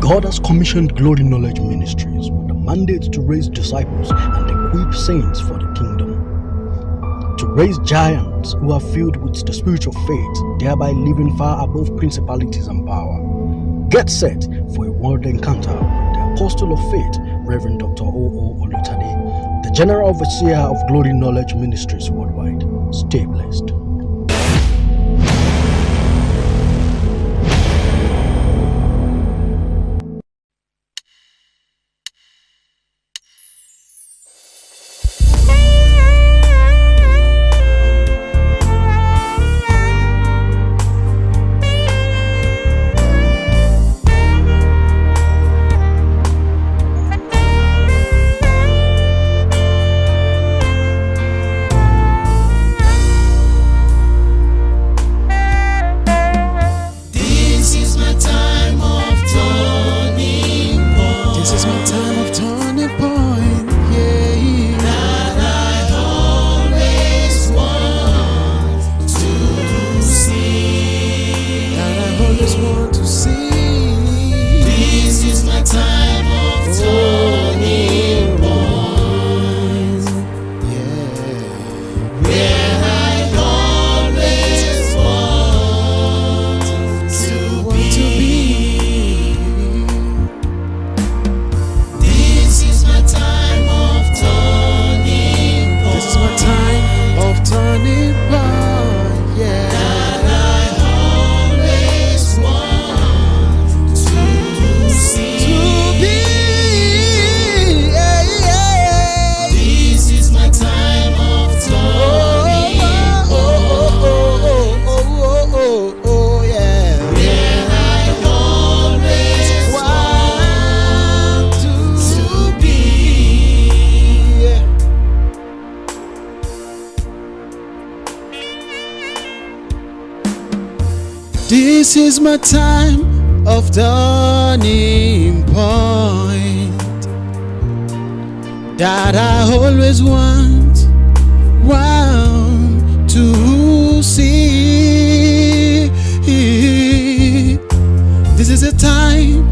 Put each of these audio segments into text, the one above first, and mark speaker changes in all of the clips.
Speaker 1: God has commissioned Glory Knowledge Ministries with the mandate to raise disciples and equip saints for the kingdom. To raise giants who are filled with the spirit of faith, thereby living far above principalities and power. Get set for a world encounter with the Apostle of Faith, Reverend Dr. O.O. Olutade, the General Overseer of Glory Knowledge Ministries worldwide. Stay blessed.
Speaker 2: This is my time of turning point that I always want to see. This is a time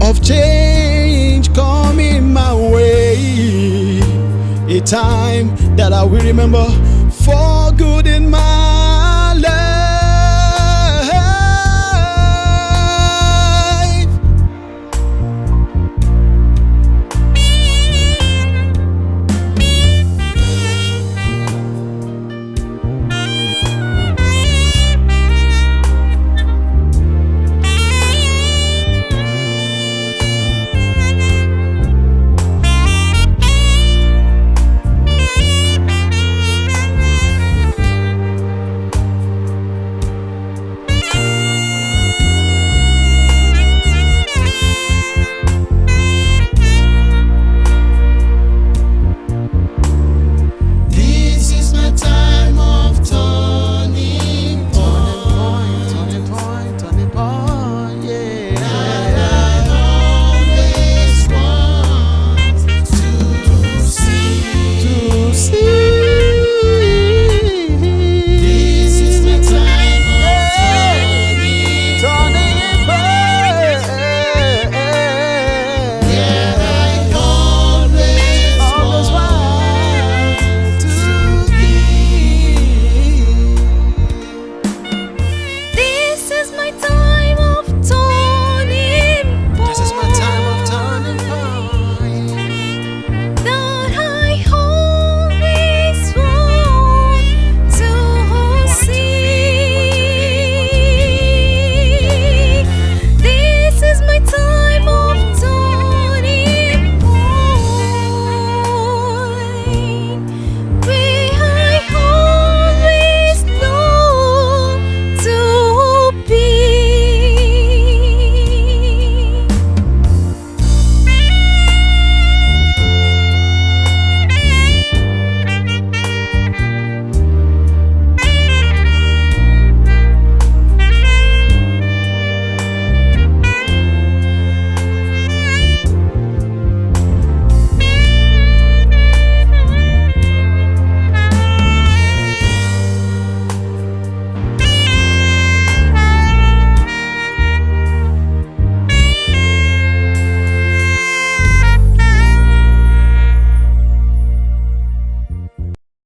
Speaker 2: of change coming my way, a time that I will remember for good in my life.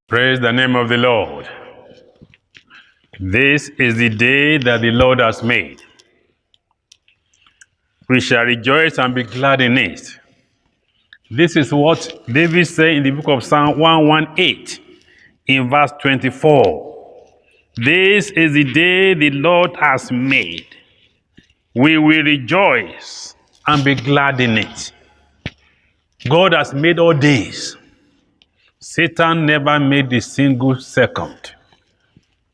Speaker 3: Praise the name of the Lord. This is the day that the Lord has made. We shall rejoice and be glad in it. This is what David said in the book of Psalm 118 in verse 24. This is the day the Lord has made. We will rejoice and be glad in it. God has made all days. Satan never made a single second.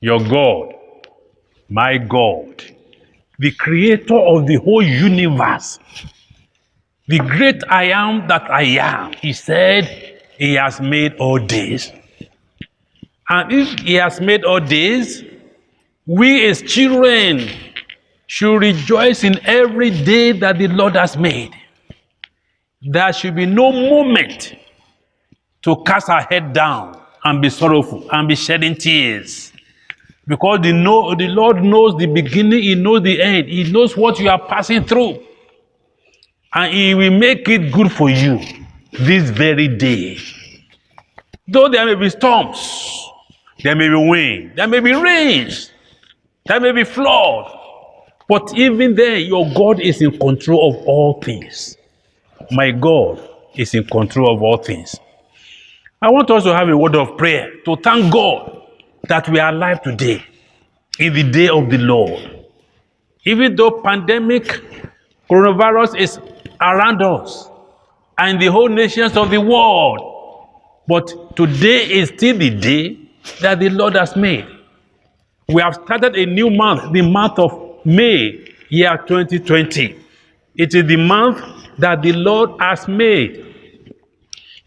Speaker 3: Your God, my God, the creator of the whole universe, the great I am that I am, he said he has made all days. And if he has made all days, we as children should rejoice in every day that the Lord has made. There should be no moment to cast our head down and be sorrowful and be shedding tears. Because the Lord knows the beginning, he knows the end, he knows what you are passing through. And he will make it good for you this very day. Though there may be storms, there may be wind, there may be rains, there may be flood. But even there, your God is in control of all things. My God is in control of all things. I want us to have a word of prayer to thank God that we are alive today in the day of the Lord. Even though pandemic, coronavirus is around us and the whole nations of the world, but today is still the day that the Lord has made. We have started a new month, the month of May, year 2020. It is the month that the Lord has made.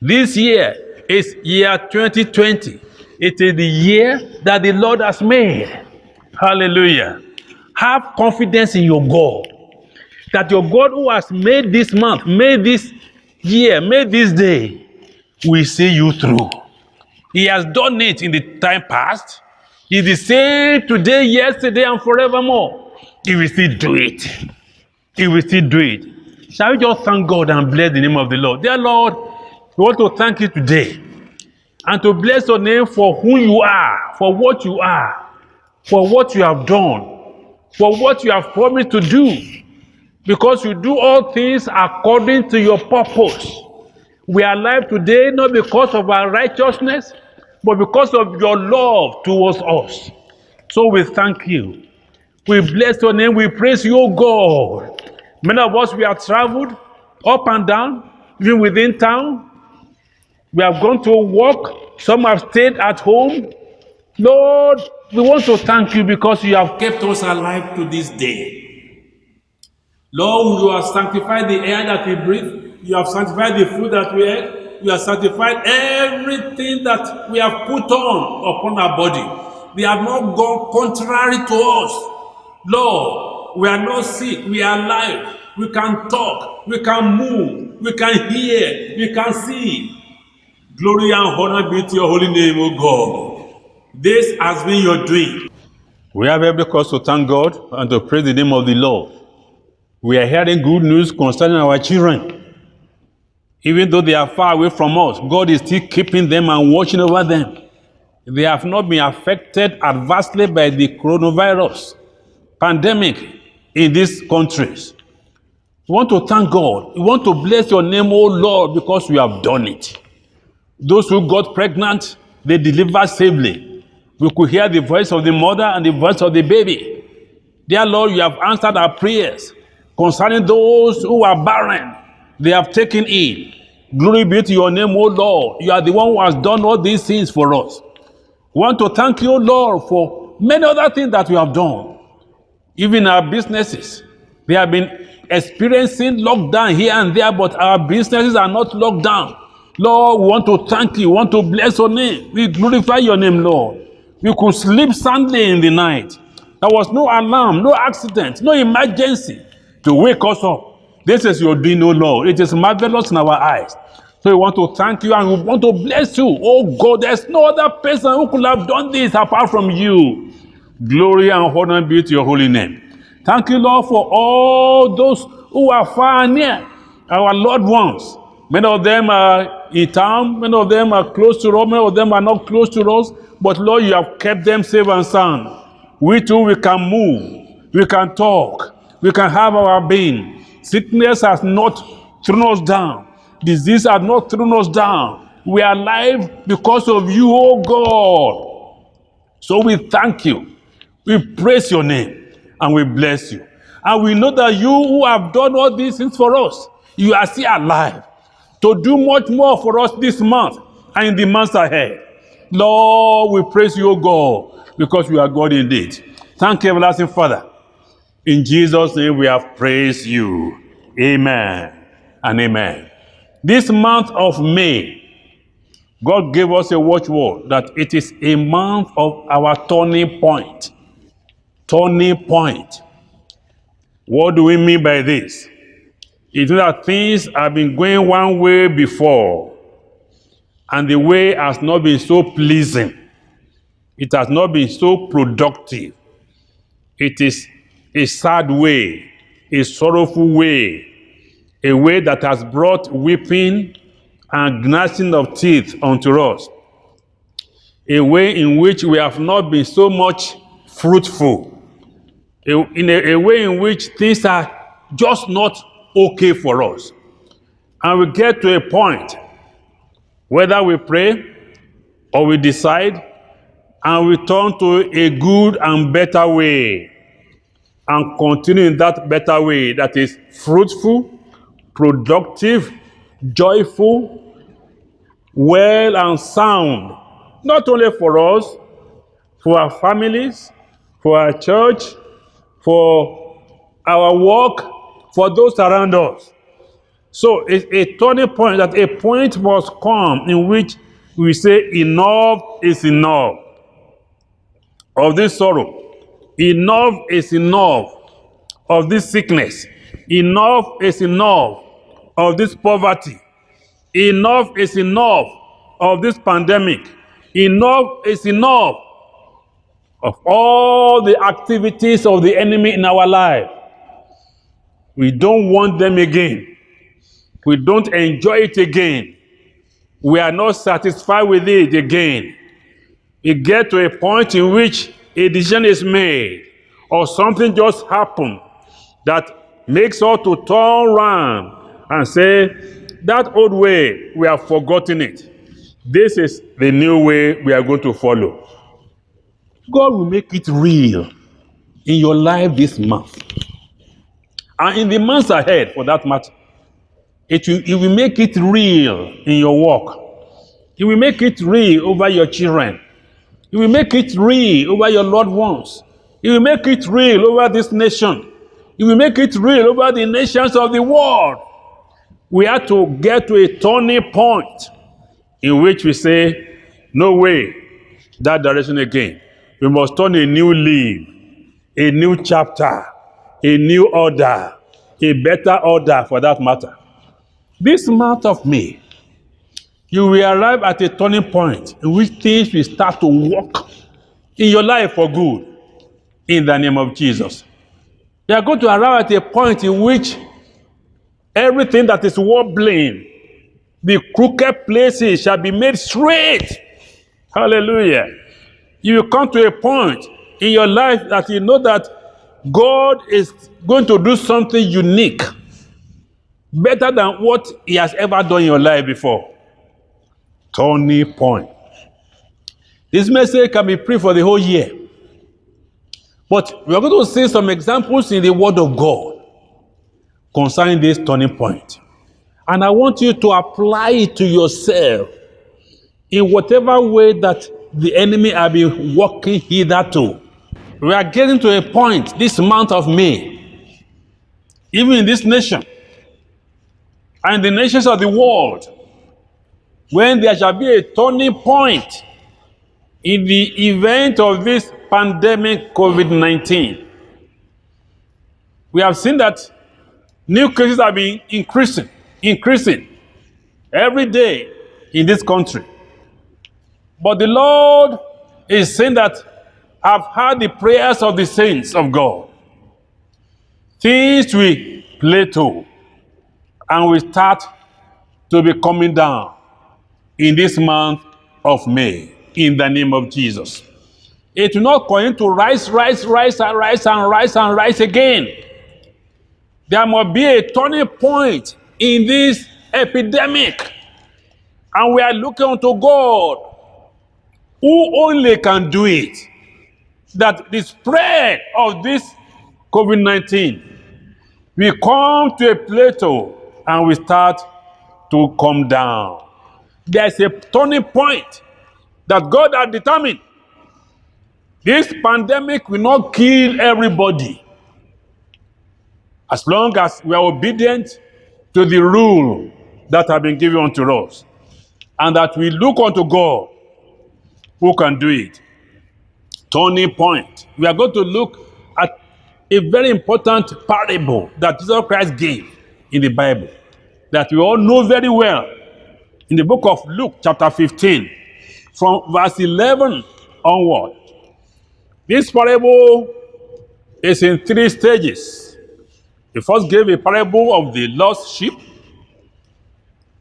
Speaker 3: This year is year 2020. It is the year that the Lord has made. Hallelujah. Have confidence in your God. That your God who has made this month, made this year, made this day, will see you through. He has done it in the time past. He is the same today, yesterday, and forevermore. He will still do it. He will still do it. Shall we just thank God and bless the name of the Lord? Dear Lord, we want to thank you today and to bless your name for who you are, for what you are, for what you have done, for what you have promised to do, because you do all things according to your purpose. We are alive today not because of our righteousness, but because of your love towards us. So we thank you. We bless your name. We praise you, O God. Many of us, we have traveled up and down, even within town. We have gone to work. Some have stayed at home. Lord, we want to thank you because you have kept us alive to this day. Lord, you have sanctified the air that we breathe. You have sanctified the food that we eat. You have sanctified everything that we have put on upon our body. They have not gone contrary to us. Lord, we are not sick. We are alive. We can talk. We can move. We can hear. We can see. Glory and honor be to your holy name, O God. This has been your doing. We have every cause to thank God and to praise the name of the Lord. We are hearing good news concerning our children. Even though they are far away from us, God is still keeping them and watching over them. They have not been affected adversely by the coronavirus pandemic in these countries. We want to thank God. We want to bless your name, O Lord, because you have done it. Those who got pregnant, they delivered safely. We could hear the voice of the mother and the voice of the baby. Dear Lord, you have answered our prayers concerning those who are barren. They have taken it. Glory be to your name, O Lord. You are the one who has done all these things for us. We want to thank you, O Lord, for many other things that you have done. Even our businesses, they have been experiencing lockdown here and there, but our businesses are not locked down. Lord, we want to thank you. We want to bless your name. We glorify your name, Lord. We could sleep soundly in the night. There was no alarm, no accident, no emergency to wake us up. This is your doing, O Lord. It is marvelous in our eyes. So we want to thank you and we want to bless you. Oh God, there's no other person who could have done this apart from you. Glory and honor be to your holy name. Thank you, Lord, for all those who are far and near, our loved ones. Many of them are in town, many of them are close to us, many of them are not close to us, but Lord, you have kept them safe and sound. We too, we can move, we can talk, we can have our being. Sickness has not thrown us down. Disease has not thrown us down. We are alive because of you, oh God. So we thank you. We praise your name and we bless you. And we know that you who have done all these things for us, you are still alive to do much more for us this month and in the months ahead. Lord, we praise you, O God, because you are God indeed. Thank you, everlasting Father. In Jesus' name we have praised you. Amen and amen. This month of May, God gave us a watchword that it is a month of our turning point. Turning point. What do we mean by this? It's that things have been going one way before, and the way has not been so pleasing. It has not been so productive. It is a sad way, a sorrowful way, a way that has brought weeping and gnashing of teeth unto us, a way in which we have not been so much fruitful, a way in which things are just not okay for us. And we get to a point, whether we pray or we decide, and we turn to a good and better way, and continue in that better way that is fruitful, productive, joyful, well and sound, not only for us, for our families, for our church, for our work, for those around us. So it's a turning point, that a point must come in which we say enough is enough of this sorrow. Enough is enough of this sickness. Enough is enough of this poverty. Enough is enough of this pandemic. Enough is enough of all the activities of the enemy in our life. We don't want them again. We don't enjoy it again. We are not satisfied with it again. We get to a point in which a decision is made, or something just happened that makes us to turn around and say, that old way, we have forgotten it. This is the new way we are going to follow. God will make it real in your life this month, and in the months ahead, for that matter. It will make it real in your work. It will make it real over your children. It will make it real over your loved ones. It will make it real over this nation. It will make it real over the nations of the world. We have to get to a turning point in which we say, no way, that direction again. We must turn a new leaf, a new chapter, a new order, a better order for that matter. This month of May, you will arrive at a turning point in which things will start to work in your life for good, in the name of Jesus. You are going to arrive at a point in which everything that is wobbling, the crooked places shall be made straight. Hallelujah. You will come to a point in your life that you know that God is going to do something unique, better than what he has ever done in your life before. Turning point. This message can be preached for the whole year. But we are going to see some examples in the Word of God concerning this turning point. And I want you to apply it to yourself in whatever way that the enemy has been working hitherto. We are getting to a point this month of May, even in this nation and the nations of the world, when there shall be a turning point in the event of this pandemic COVID-19. We have seen that new cases have been increasing every day in this country. But the Lord is saying that I've heard the prayers of the saints of God. Things will plateau and we start to be coming down in this month of May, in the name of Jesus. It will not continue to rise again. There must be a turning point in this epidemic. And we are looking unto God, who only can do it. That the spread of this COVID-19 will come to a plateau and we start to come down. There's a turning point that God has determined. This pandemic will not kill everybody as long as we are obedient to the rule that have been given unto us, and that we look unto God who can do it. Turning point. We are going to look at a very important parable that Jesus Christ gave in the Bible that we all know very well. In the book of Luke chapter 15, from verse 11 onward. This parable is in 3 stages. He first gave a parable of the lost sheep,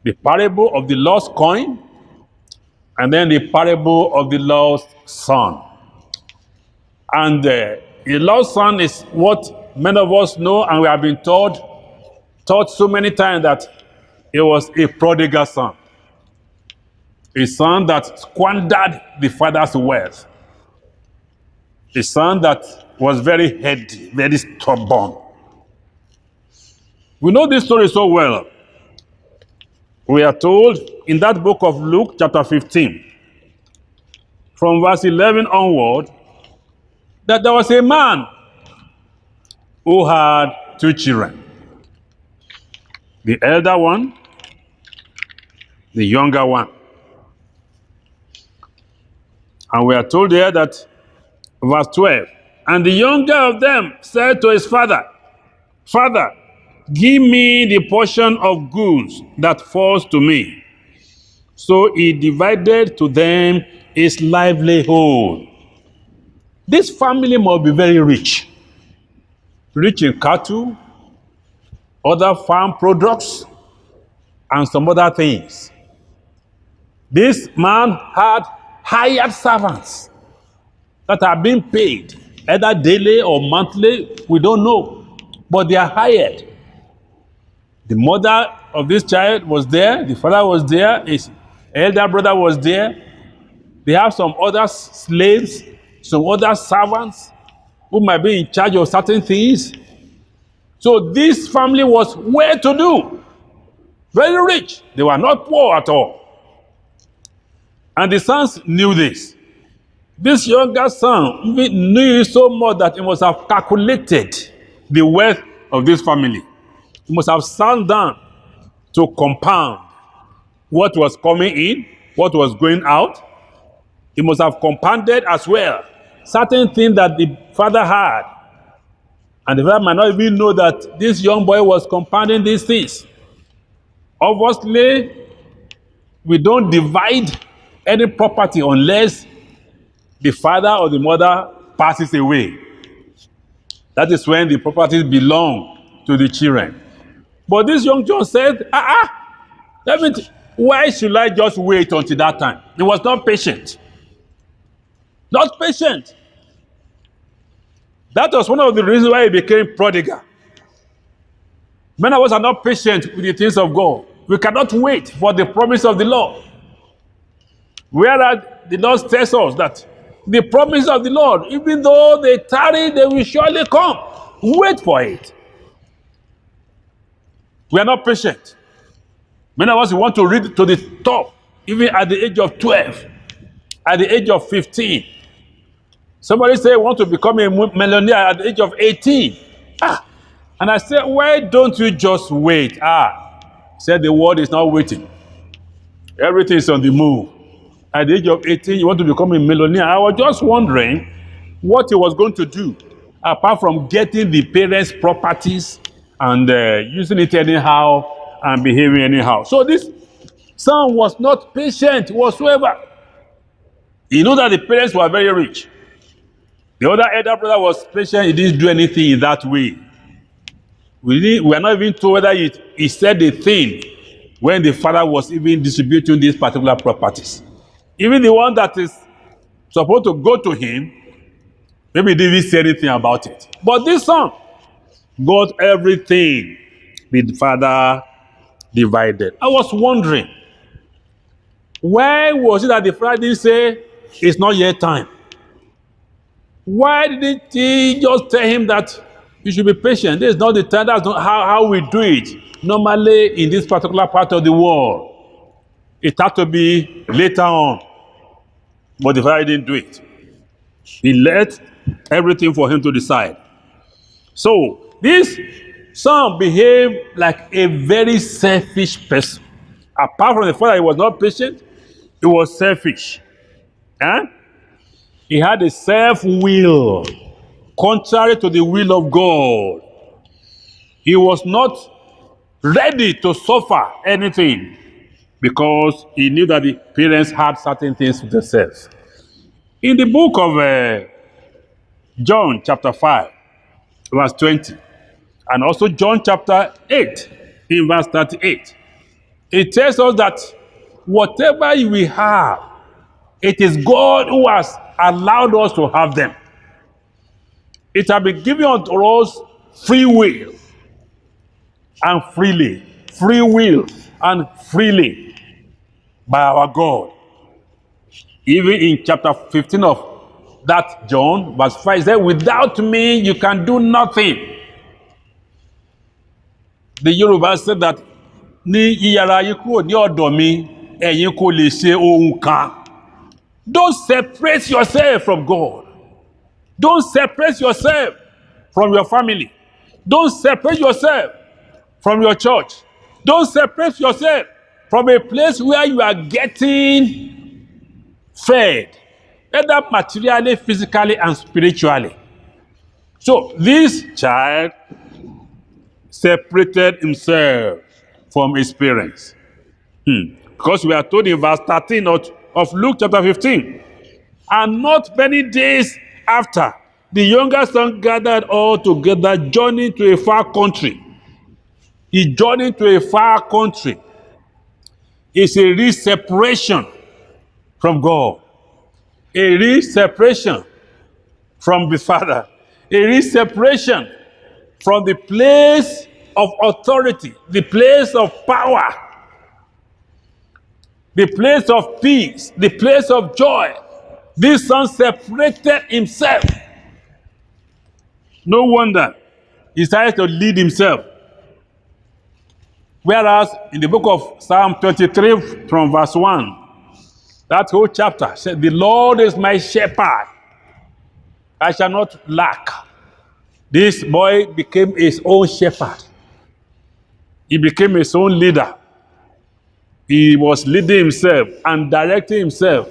Speaker 3: the parable of the lost coin, and then the parable of the lost son. And the lost son is what many of us know, and we have been taught so many times that it was a prodigal son. A son that squandered the father's wealth. A son that was very heady, very stubborn. We know this story so well. We are told in that book of Luke chapter 15, from verse 11 onward, that there was a man who had 2 children. The elder one, the younger one. And we are told here that, verse 12, and the younger of them said to his father, Father, give me the portion of goods that falls to me. So he divided to them his livelihood. This family must be very rich. Rich in cattle, other farm products, and some other things. This man had hired servants that are being paid, either daily or monthly, we don't know, but they are hired. The mother of this child was there, the father was there, his elder brother was there. They have some other slaves, some other servants who might be in charge of certain things. So this family was well-to-do, very rich. They were not poor at all. And the sons knew this. This younger son knew so much that he must have calculated the wealth of this family. He must have sat down to compound what was coming in, what was going out. He must have compounded as well certain things that the father had. And the father might not even know that this young boy was compounding these things. Obviously, we don't divide any property unless the father or the mother passes away. That is when the properties belong to the children. But this young John said, why should I just wait until that time? He was not patient. Not patient. That was one of the reasons why he became prodigal. Many of us are not patient with the things of God. We cannot wait for the promise of the Lord. Whereas the Lord tells us that the promise of the Lord, even though they tarry, they will surely come. Wait for it. We are not patient. Many of us want to read to the top, even at the age of 12, at the age of 15. Somebody say, want to become a millionaire at the age of 18. And I said, why don't you just wait? Said the world is not waiting. Everything is on the move. At the age of 18, you want to become a millionaire. I was just wondering what he was going to do, apart from getting the parents' properties and using it anyhow and behaving anyhow. So this son was not patient whatsoever. He knew that the parents were very rich. The other elder brother was patient. He didn't do anything in that way. We are not even told whether he said the thing when the father was even distributing these particular properties. Even the one that is supposed to go to him, maybe he didn't say anything about it. But this son got everything the father divided. I was wondering, why was it that the father didn't say, it's not yet time? Why didn't he just tell him that you should be patient? This is not the time, that's not how we do it. Normally, in this particular part of the world, it had to be later on. But the father didn't do it. He let everything for him to decide. So, this son behaved like a very selfish person. Apart from the fact that he was not patient, he was selfish. He had a self-will, contrary to the will of God. He was not ready to suffer anything because he knew that the parents had certain things to themselves. In the book of John chapter 5, verse 20, and also John chapter 8, in verse 38, it tells us that whatever we have, it is God who has allowed us to have them. It has been given unto us free will and freely. Free will and freely by our God. Even in chapter 15 of that John, verse 5, it says, without me, you can do nothing. The Yoruba said that, ní yíyára yín kúrò ní ọ̀dọ̀ mi, ẹ̀yin kò lè ṣe ohun kan. Don't separate yourself from God. Don't separate yourself from your family. Don't separate yourself from your church. Don't separate yourself from a place where you are getting fed, either materially, physically, and spiritually. So this child separated himself from his parents. Because we are told in verse 13 of Luke chapter 15, and not many days after, the younger son gathered all together, journeying to a far country. He journeyed to a far country. It's a real separation from God, a real separation from the Father, a real separation from the place of authority, the place of power, the place of peace, the place of joy. This son separated himself. No wonder he started to lead himself. Whereas in the book of Psalm 23 from verse 1, that whole chapter said, the Lord is my shepherd, I shall not lack. This boy became his own shepherd. He became his own leader. He was leading himself and directing himself.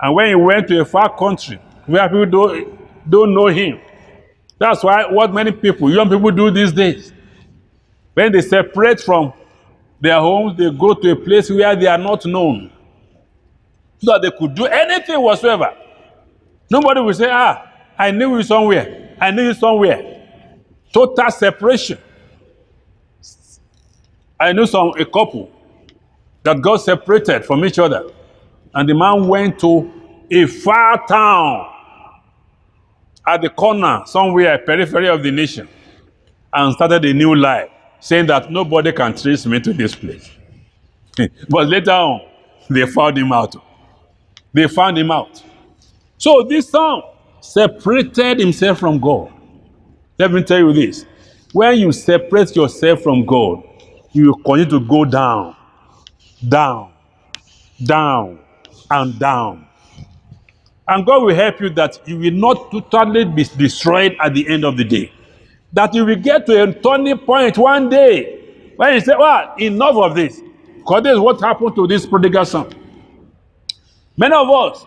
Speaker 3: And when he went to a far country where people don't know him, that's why what many people, young people do these days. When they separate from their homes, they go to a place where they are not known, so that they could do anything whatsoever. Nobody will say, I knew you somewhere. I knew you somewhere. Total separation. I knew a couple that got separated from each other. And the man went to a far town at the corner, somewhere, periphery of the nation, and started a new life, saying that nobody can trace me to this place. But later on, they found him out. They found him out. So this son separated himself from God. Let me tell you this. When you separate yourself from God, you continue to go down, down, down, and down. And God will help you that you will not totally be destroyed at the end of the day. That you will get to a turning point one day when you say, well, enough of this. Because this is what happened to this prodigal son. Many of us,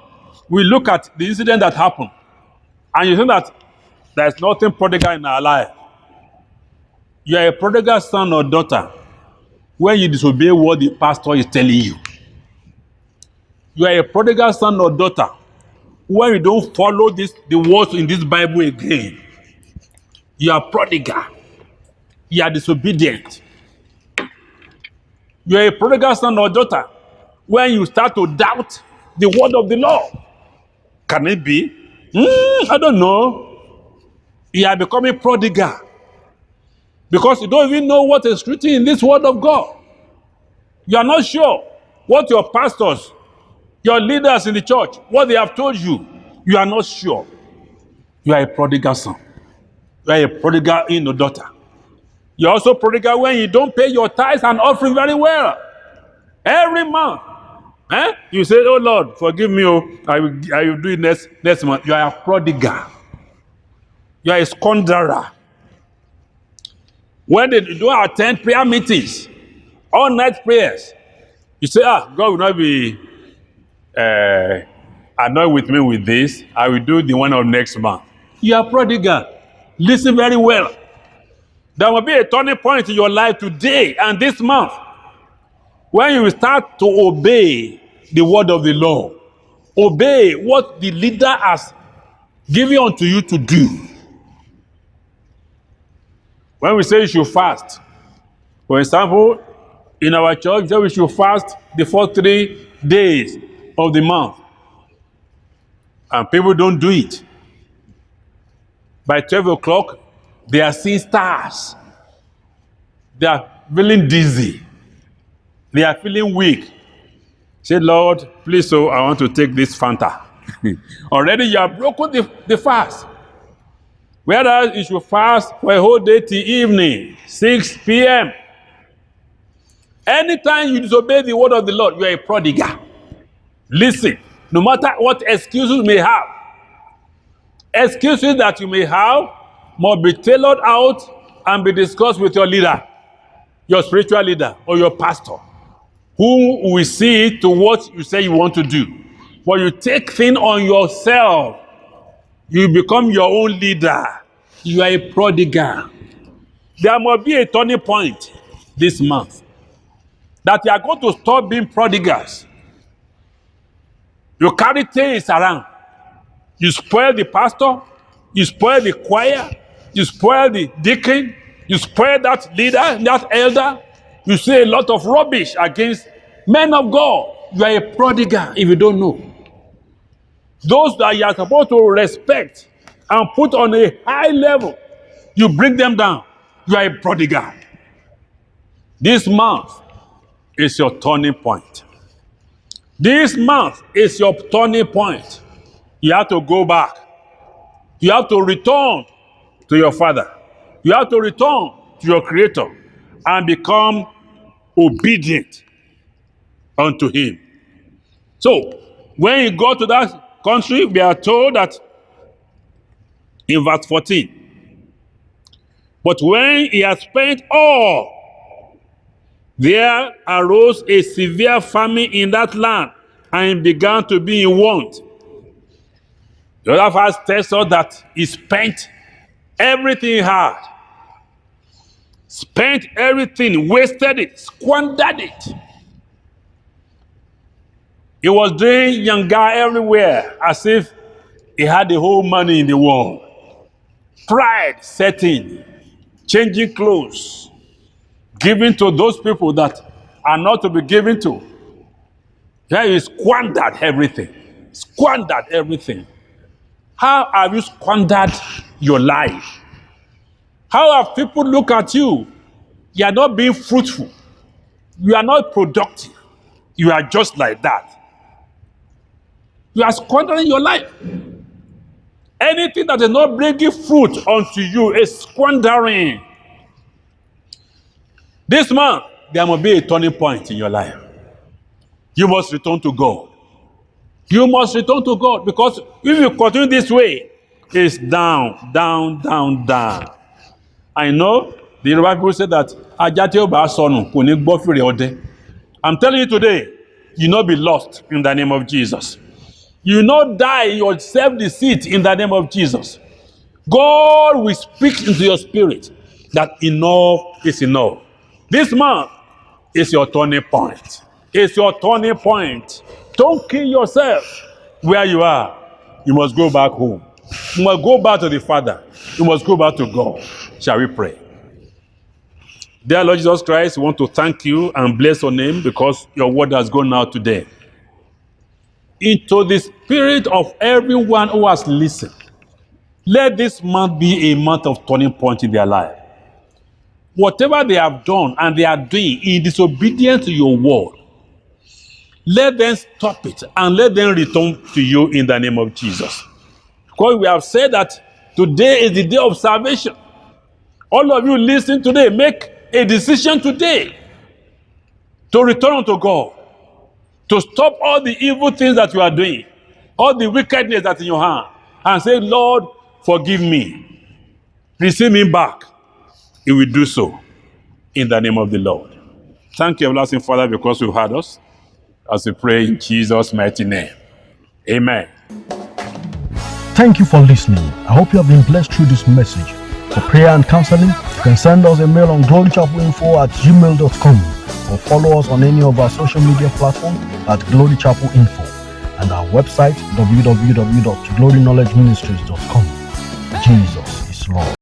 Speaker 3: we look at the incident that happened, and you think that there's nothing prodigal in our life. You are a prodigal son or daughter when you disobey what the pastor is telling you. You are a prodigal son or daughter when you don't follow the words in this Bible again. You are prodigal. You are disobedient. You are a prodigal son or daughter when you start to doubt the word of the Lord. Can it be? I don't know. You are becoming prodigal because you don't even know what is written in this word of God. You are not sure what your pastors, your leaders in the church, what they have told you. You are not sure. You are a prodigal son. You are a prodigal daughter. You are also prodigal when you don't pay your tithes and offering very well. Every month. You say, oh Lord, forgive me. I will do it next month. You are a prodigal. You are a squanderer. When they don't attend prayer meetings, all night prayers, you say, God will not be annoyed with me with this. I will do the one of next month. You are prodigal. Listen very well. There will be a turning point in your life today and this month when you start to obey the word of the Lord. Obey what the leader has given unto you to do. When we say you should fast, for example, in our church, we say we should fast the first 3 days of the month. And people don't do it. By 12 o'clock, they are seeing stars. They are feeling dizzy. They are feeling weak. Say, Lord, please, I want to take this Fanta. Already you have broken the fast. Whereas you should fast for a whole day till evening, 6 p.m. Anytime you disobey the word of the Lord, you are a prodigal. Listen, no matter what excuses you may have, excuses that you may have must be tailored out and be discussed with your leader, your spiritual leader, or your pastor, who will see to what you say you want to do. But you take things on yourself, you become your own leader. You are a prodigal. There must be a turning point this month that you are going to stop being prodigals. You carry things around. You spoil the pastor, you spoil the choir, you spoil the deacon, you spoil that leader, that elder. You say a lot of rubbish against men of God. You are a prodigal if you don't know. Those that you are supposed to respect and put on a high level, you bring them down. You are a prodigal. This month is your turning point. This month is your turning point. You have to go back. You have to return to your Father. You have to return to your Creator and become obedient unto Him. So, when you go to that country, we are told that in verse 14, but when he had spent all, there arose a severe famine in that land, and he began to be in want. The other verse tells us that he spent everything he had. Spent everything, wasted it, squandered it. He was doing yanga everywhere as if he had the whole money in the world. Pride set in, changing clothes, giving to those people that are not to be given to. There he squandered everything. Squandered everything. How have you squandered your life? How have people look at you? You are not being fruitful. You are not productive. You are just like that. You are squandering your life. Anything that is not bringing fruit unto you is squandering. This month, there must be a turning point in your life. You must return to God. You must return to God, because if you continue this way, it's down, down, down, down. I know the Yoruba people say that Ajate Oba Sonu kò ní gbọ́ fèrè ọdẹ. I'm telling you today, you will not be lost in the name of Jesus. You will not die in your self-deceit in the name of Jesus. God will speak into your spirit that enough is enough. This month is your turning point. It's your turning point. Don't kill yourself where you are. You must go back home. You must go back to the Father. You must go back to God. Shall we pray? Dear Lord Jesus Christ, we want to thank you and bless your name because your word has gone out today. Into the spirit of everyone who has listened, let this month be a month of turning point in their life. Whatever they have done and they are doing in disobedience to your word, let them stop it and let them return to you in the name of Jesus. Because we have said that today is the day of salvation. All of you listening today, make a decision today to return unto God, to stop all the evil things that you are doing, all the wickedness that's in your hand, and say, Lord, forgive me. Receive me back. He will do so in the name of the Lord. Thank you, everlasting Father, because you heard us as we pray in Jesus' mighty name. Amen.
Speaker 1: Thank you for listening. I hope you have been blessed through this message. For prayer and counseling, you can send us a mail on glorychapelinfo@gmail.com or follow us on any of our social media platforms at glorychapelinfo and our website www.gloryknowledgeministries.com. Jesus is Lord.